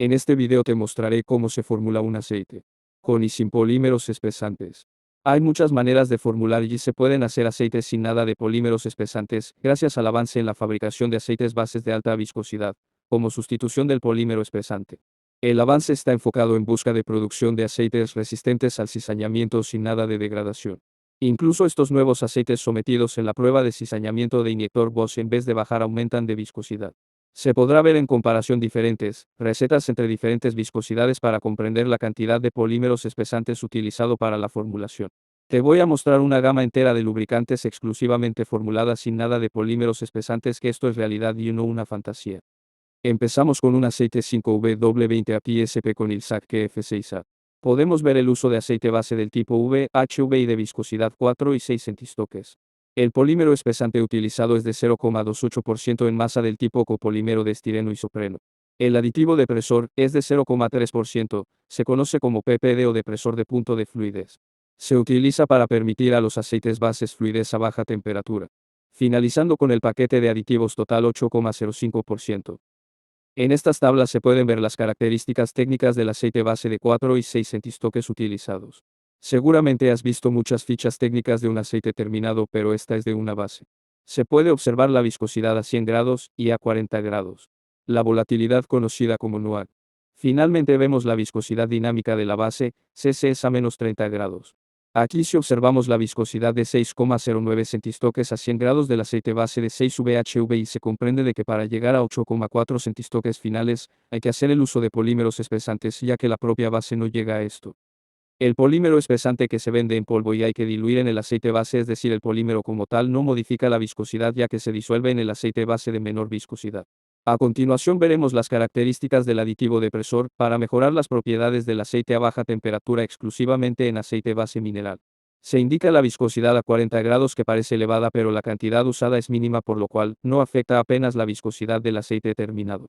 En este video te mostraré cómo se formula un aceite, con y sin polímeros espesantes. Hay muchas maneras de formular y se pueden hacer aceites sin nada de polímeros espesantes, gracias al avance en la fabricación de aceites bases de alta viscosidad, como sustitución del polímero espesante. El avance está enfocado en busca de producción de aceites resistentes al cizañamiento sin nada de degradación. Incluso estos nuevos aceites sometidos en la prueba de cizañamiento de inyector Bosch en vez de bajar aumentan de viscosidad. Se podrá ver en comparación diferentes recetas entre diferentes viscosidades para comprender la cantidad de polímeros espesantes utilizado para la formulación. Te voy a mostrar una gama entera de lubricantes exclusivamente formuladas sin nada de polímeros espesantes, que esto es realidad y no una fantasía. Empezamos con un aceite 5W20 API-SP con ILSAC KF6A. Podemos ver el uso de aceite base del tipo V, HV y de viscosidad 4 y 6 centistoques. El polímero espesante utilizado es de 0,28% en masa del tipo copolímero de estireno isopreno. El aditivo depresor es de 0,3%, se conoce como PPD o depresor de punto de fluidez. Se utiliza para permitir a los aceites bases fluidez a baja temperatura. Finalizando con el paquete de aditivos total 8,05%. En estas tablas se pueden ver las características técnicas del aceite base de 4 y 6 centistoques utilizados. Seguramente has visto muchas fichas técnicas de un aceite terminado, pero esta es de una base. Se puede observar la viscosidad a 100 grados y a 40 grados. La volatilidad conocida como NOAC. Finalmente vemos la viscosidad dinámica de la base, CCS a menos 30 grados. Aquí si observamos la viscosidad de 6,09 centistoques a 100 grados del aceite base de 6 VHV, y se comprende de que para llegar a 8,4 centistoques finales, hay que hacer el uso de polímeros espesantes, ya que la propia base no llega a esto. El polímero espesante que se vende en polvo y hay que diluir en el aceite base, es decir, el polímero como tal, no modifica la viscosidad, ya que se disuelve en el aceite base de menor viscosidad. A continuación veremos las características del aditivo depresor, para mejorar las propiedades del aceite a baja temperatura exclusivamente en aceite base mineral. Se indica la viscosidad a 40 grados, que parece elevada, pero la cantidad usada es mínima, por lo cual no afecta apenas la viscosidad del aceite terminado.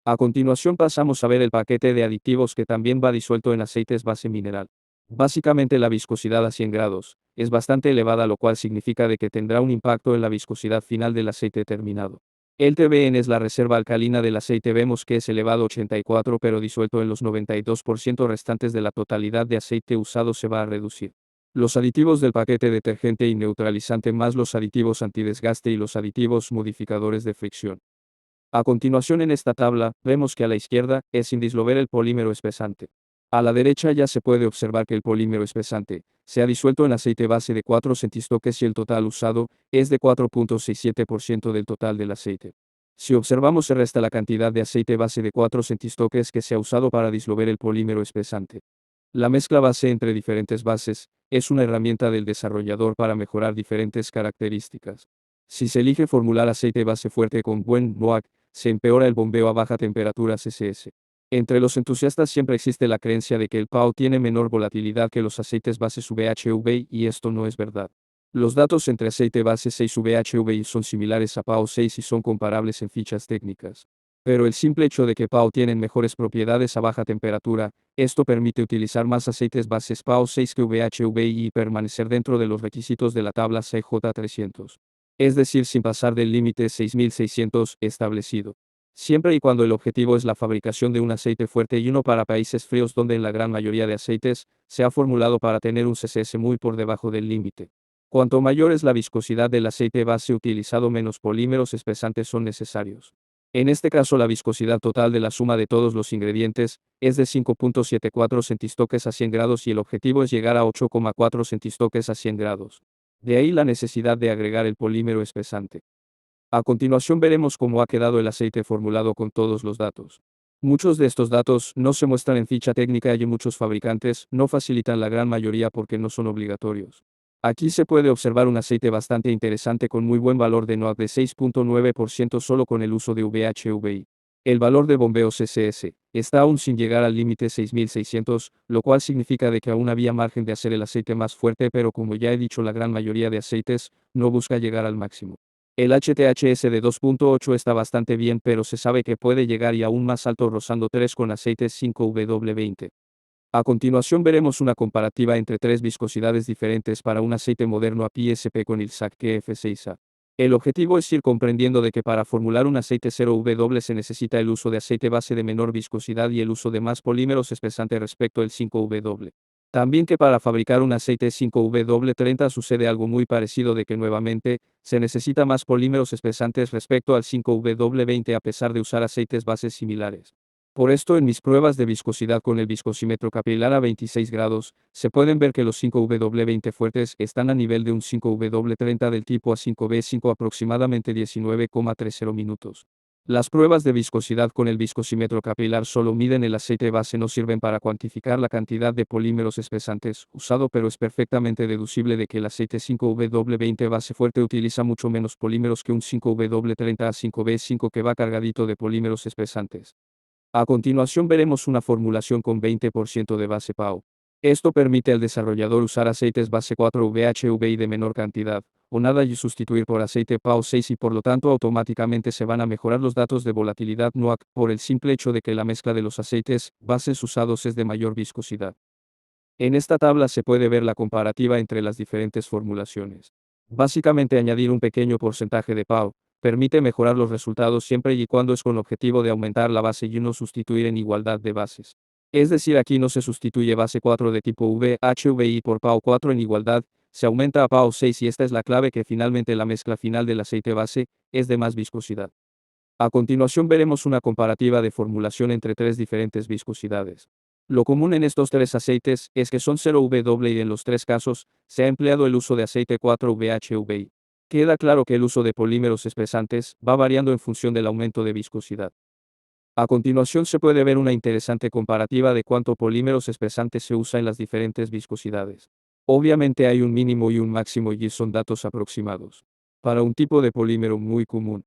A continuación pasamos a ver el paquete de aditivos que también va disuelto en aceites base mineral. Básicamente la viscosidad a 100 grados es bastante elevada, lo cual significa de que tendrá un impacto en la viscosidad final del aceite terminado. El TBN es la reserva alcalina del aceite, vemos que es elevado a 84, pero disuelto en los 92% restantes de la totalidad de aceite usado se va a reducir. Los aditivos del paquete detergente y neutralizante, más los aditivos antidesgaste y los aditivos modificadores de fricción. A continuación en esta tabla, vemos que a la izquierda es sin disolver el polímero espesante. A la derecha ya se puede observar que el polímero espesante se ha disuelto en aceite base de 4 centistoques y el total usado es de 4,67% del total del aceite. Si observamos, se resta la cantidad de aceite base de 4 centistoques que se ha usado para disolver el polímero espesante. La mezcla base entre diferentes bases es una herramienta del desarrollador para mejorar diferentes características. Si se elige formular aceite base fuerte con buen NOAC, se empeora el bombeo a baja temperatura CCS. Entre los entusiastas siempre existe la creencia de que el PAO tiene menor volatilidad que los aceites bases VHV, y esto no es verdad. Los datos entre aceite base 6 VHV son similares a PAO 6 y son comparables en fichas técnicas. Pero el simple hecho de que PAO tienen mejores propiedades a baja temperatura, esto permite utilizar más aceites bases PAO 6 que VHV y permanecer dentro de los requisitos de la tabla CJ300. Es decir, sin pasar del límite 6600 establecido. Siempre y cuando el objetivo es la fabricación de un aceite fuerte y uno para países fríos, donde en la gran mayoría de aceites se ha formulado para tener un CCS muy por debajo del límite. Cuanto mayor es la viscosidad del aceite base utilizado, menos polímeros espesantes son necesarios. En este caso, la viscosidad total de la suma de todos los ingredientes es de 5,74 centistoques a 100 grados y el objetivo es llegar a 8,4 centistoques a 100 grados. De ahí la necesidad de agregar el polímero espesante. A continuación veremos cómo ha quedado el aceite formulado con todos los datos. Muchos de estos datos no se muestran en ficha técnica y muchos fabricantes no facilitan la gran mayoría porque no son obligatorios. Aquí se puede observar un aceite bastante interesante con muy buen valor de NOAC de 6,9% solo con el uso de VHVI. El valor de bombeo CCS está aún sin llegar al límite 6600, lo cual significa de que aún había margen de hacer el aceite más fuerte, pero como ya he dicho, la gran mayoría de aceites no busca llegar al máximo. El HTHS de 2,8 está bastante bien, pero se sabe que puede llegar y aún más alto, rozando 3 con aceites 5W20. A continuación veremos una comparativa entre tres viscosidades diferentes para un aceite moderno API-SP con ILSAC KF6A. El objetivo es ir comprendiendo de que para formular un aceite 0W se necesita el uso de aceite base de menor viscosidad y el uso de más polímeros espesantes respecto al 5W. También que para fabricar un aceite 5W30 sucede algo muy parecido de que nuevamente, se necesita más polímeros espesantes respecto al 5W20 a pesar de usar aceites bases similares. Por esto en mis pruebas de viscosidad con el viscosímetro capilar a 26 grados, se pueden ver que los 5W20 fuertes están a nivel de un 5W30 del tipo A5B5 aproximadamente 19,30 minutos. Las pruebas de viscosidad con el viscosímetro capilar solo miden el aceite base, no sirven para cuantificar la cantidad de polímeros espesantes usado, pero es perfectamente deducible de que el aceite 5W20 base fuerte utiliza mucho menos polímeros que un 5W30 A5B5 que va cargadito de polímeros espesantes. A continuación veremos una formulación con 20% de base PAO. Esto permite al desarrollador usar aceites base 4VHV de menor cantidad, o nada, y sustituir por aceite PAO 6 y por lo tanto automáticamente se van a mejorar los datos de volatilidad NOAC, por el simple hecho de que la mezcla de los aceites bases usados es de mayor viscosidad. En esta tabla se puede ver la comparativa entre las diferentes formulaciones. Básicamente añadir un pequeño porcentaje de PAO permite mejorar los resultados siempre y cuando es con objetivo de aumentar la base y no sustituir en igualdad de bases. Es decir, aquí no se sustituye base 4 de tipo VHVI por PAO 4 en igualdad, se aumenta a PAO 6 y esta es la clave, que finalmente la mezcla final del aceite base es de más viscosidad. A continuación veremos una comparativa de formulación entre tres diferentes viscosidades. Lo común en estos tres aceites es que son 0W y en los tres casos se ha empleado el uso de aceite 4VHVI. Queda claro que el uso de polímeros espesantes va variando en función del aumento de viscosidad. A continuación se puede ver una interesante comparativa de cuánto polímeros espesantes se usa en las diferentes viscosidades. Obviamente hay un mínimo y un máximo y son datos aproximados. Para un tipo de polímero muy común.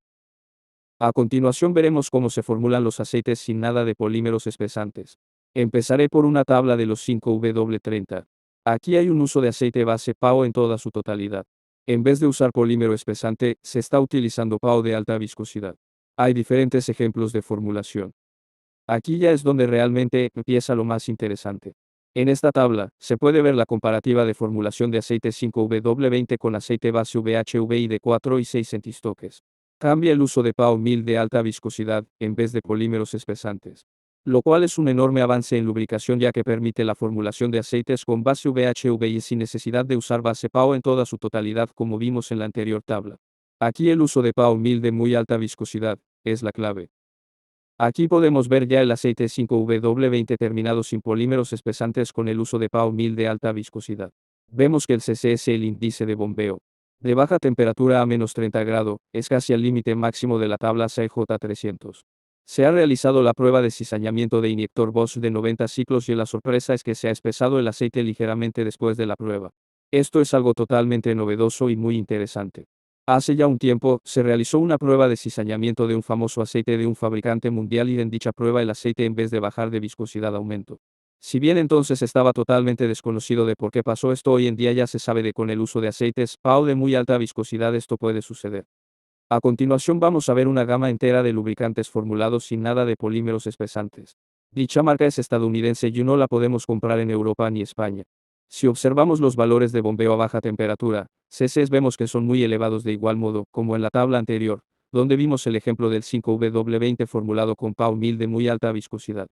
A continuación veremos cómo se formulan los aceites sin nada de polímeros espesantes. Empezaré por una tabla de los 5W30. Aquí hay un uso de aceite base PAO en toda su totalidad. En vez de usar polímero espesante, se está utilizando PAO de alta viscosidad. Hay diferentes ejemplos de formulación. Aquí ya es donde realmente empieza lo más interesante. En esta tabla, se puede ver la comparativa de formulación de aceite 5W20 con aceite base VHVI de 4 y 6 centistoques. Cambia el uso de PAO 1000 de alta viscosidad, en vez de polímeros espesantes. Lo cual es un enorme avance en lubricación, ya que permite la formulación de aceites con base VHVI sin necesidad de usar base PAO en toda su totalidad, como vimos en la anterior tabla. Aquí el uso de PAO 1000 de muy alta viscosidad es la clave. Aquí podemos ver ya el aceite 5W20 terminado sin polímeros espesantes con el uso de PAO 1000 de alta viscosidad. Vemos que el CC es el índice de bombeo. De baja temperatura a menos 30 grados, es casi al límite máximo de la tabla CJ300. Se ha realizado la prueba de cizañamiento de inyector Bosch de 90 ciclos y la sorpresa es que se ha espesado el aceite ligeramente después de la prueba. Esto es algo totalmente novedoso y muy interesante. Hace ya un tiempo, se realizó una prueba de cizañamiento de un famoso aceite de un fabricante mundial y en dicha prueba el aceite, en vez de bajar de viscosidad, aumentó. Si bien entonces estaba totalmente desconocido de por qué pasó esto, hoy en día ya se sabe de con el uso de aceites PAO de muy alta viscosidad esto puede suceder. A continuación vamos a ver una gama entera de lubricantes formulados sin nada de polímeros espesantes. Dicha marca es estadounidense y no la podemos comprar en Europa ni España. Si observamos los valores de bombeo a baja temperatura, CCs, vemos que son muy elevados de igual modo, como en la tabla anterior, donde vimos el ejemplo del 5W20 formulado con PAO 1000 de muy alta viscosidad.